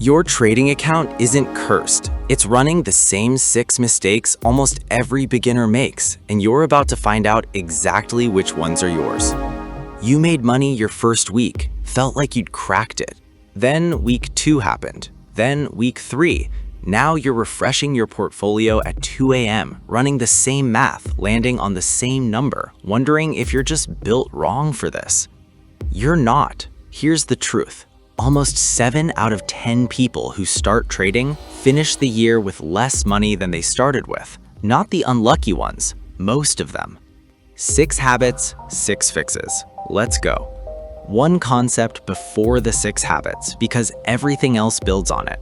Your trading account isn't cursed. It's running the same 6 mistakes almost every beginner makes, and you're about to find out exactly which ones are yours. You made money your first week, felt like you'd cracked it. Then week 2 happened. Then week 3. Now you're refreshing your portfolio at 2 a.m., running the same math, landing on the same number, wondering if you're just built wrong for this. You're not. Here's the truth. Almost 7 out of 10 people who start trading finish the year with less money than they started with. Not the unlucky ones, most of them. 6 habits, 6 fixes. Let's go. One concept before the 6 habits, because everything else builds on it.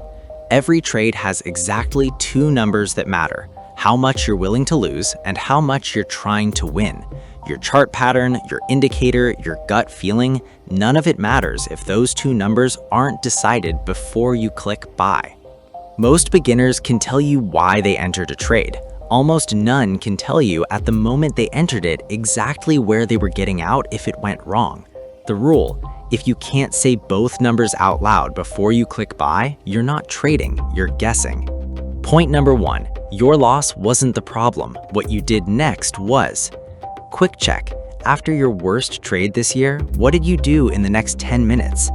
Every trade has exactly 2 numbers that matter: how much you're willing to lose and how much you're trying to win. Your chart pattern, your indicator, your gut feeling, none of it matters if those 2 numbers aren't decided before you click buy. Most beginners can tell you why they entered a trade. Almost none can tell you at the moment they entered it exactly where they were getting out if it went wrong. The rule: if you can't say both numbers out loud before you click buy, you're not trading, you're guessing. Point number 1, your loss wasn't the problem. What you did next was. Quick check. After your worst trade this year, what did you do in the next 10 minutes?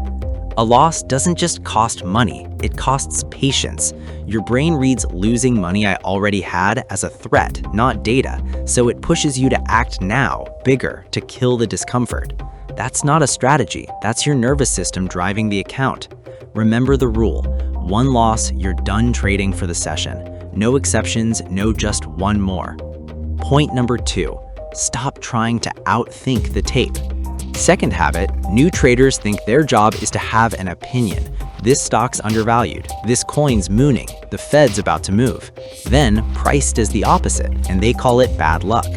A loss doesn't just cost money, it costs patience. Your brain reads losing money I already had as a threat, not data, so it pushes you to act now, bigger, to kill the discomfort. That's not a strategy, that's your nervous system driving the account. Remember the rule: 1 loss, you're done trading for the session. No exceptions, no just one more. Point number 2. Stop trying to outthink the tape. Second habit, new traders think their job is to have an opinion. This stock's undervalued, this coin's mooning, the Fed's about to move. Then price does the opposite, and they call it bad luck.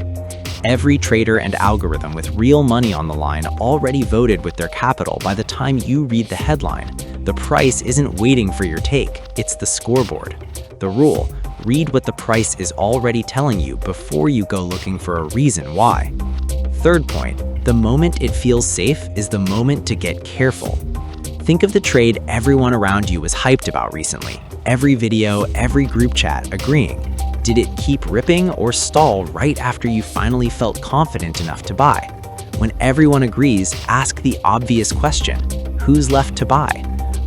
Every trader and algorithm with real money on the line already voted with their capital by the time you read the headline. The price isn't waiting for your take, it's the scoreboard. The rule: read what the price is already telling you before you go looking for a reason why. Third point, the moment it feels safe is the moment to get careful. Think of the trade everyone around you was hyped about recently. Every video, every group chat agreeing. Did it keep ripping or stall right after you finally felt confident enough to buy? When everyone agrees, ask the obvious question: who's left to buy?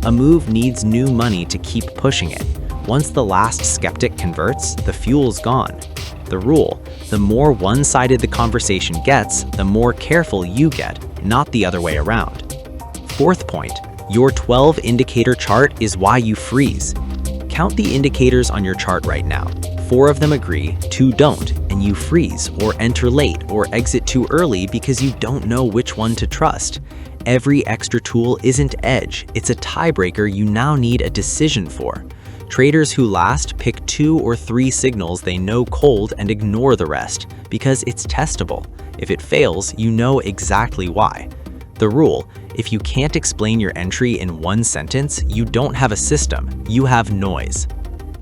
A move needs new money to keep pushing it. Once the last skeptic converts, the fuel's gone. The rule: the more one-sided the conversation gets, the more careful you get, not the other way around. Fourth point, your 12 indicator chart is why you freeze. Count the indicators on your chart right now. 4 of them agree, 2 don't, and you freeze or enter late or exit too early because you don't know which one to trust. Every extra tool isn't edge, it's a tiebreaker you now need a decision for. Traders who last pick 2 or 3 signals they know cold and ignore the rest, because it's testable. If it fails, you know exactly why. The rule: if you can't explain your entry in 1 sentence, you don't have a system, you have noise.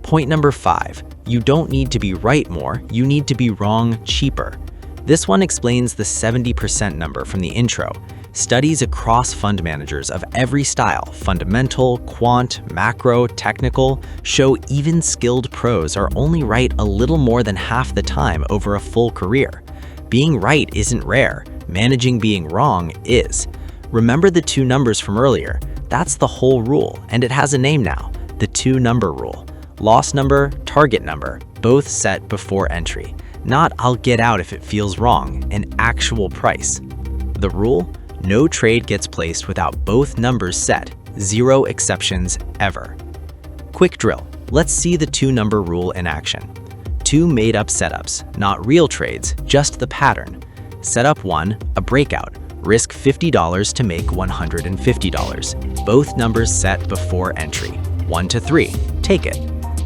Point number 5, you don't need to be right more, you need to be wrong cheaper. This one explains the 70% number from the intro. Studies across fund managers of every style, fundamental, quant, macro, technical, show even skilled pros are only right a little more than half the time over a full career. Being right isn't rare, managing being wrong is. Remember the 2 numbers from earlier? That's the whole rule, and it has a name now: the 2-number rule. Loss number, target number, both set before entry. Not "I'll get out if it feels wrong," an actual price. The rule: no trade gets placed without both numbers set, 0 exceptions ever. Quick drill. Let's see the 2-number rule in action. 2 made-up setups, not real trades, just the pattern. Setup 1, a breakout. Risk $50 to make $150. Both numbers set before entry. 1 to 3, take it.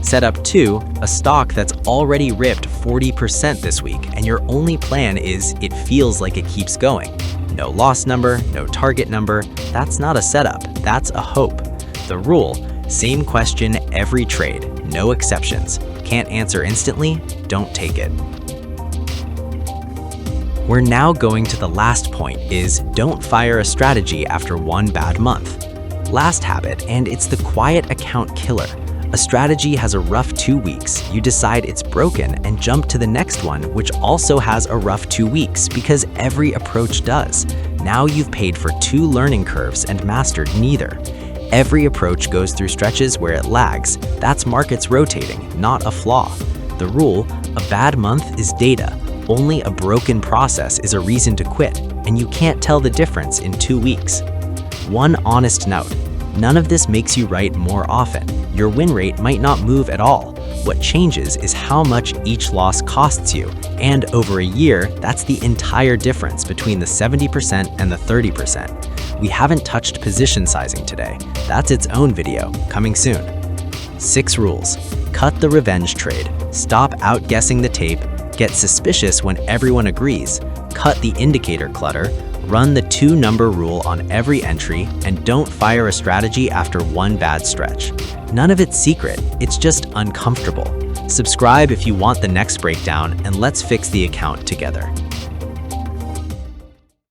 Setup 2, a stock that's already ripped 40% this week, and your only plan is it feels like it keeps going. No loss number, no target number. That's not a setup, that's a hope. The rule: same question every trade, no exceptions. Can't answer instantly? Don't take it. We're now going to the last point: is don't fire a strategy after 1 bad month. Last habit, and it's the quiet account killer. A strategy has a rough 2 weeks, you decide it's broken and jump to the next one, which also has a rough 2 weeks because every approach does. Now you've paid for 2 learning curves and mastered neither. Every approach goes through stretches where it lags. That's markets rotating, not a flaw. The rule, a bad month is data. Only a broken process is a reason to quit, and you can't tell the difference in 2 weeks. One honest note, none of this makes you right more often. Your win rate might not move at all. What changes is how much each loss costs you, and over a year, that's the entire difference between the 70% and the 30%. We haven't touched position sizing today. That's its own video, coming soon. 6 rules. Cut the revenge trade. Stop outguessing the tape. Get suspicious when everyone agrees. Cut the indicator clutter. Run the 2-number rule on every entry, and don't fire a strategy after one bad stretch. None of it's secret, it's just uncomfortable. Subscribe if you want the next breakdown, and let's fix the account together.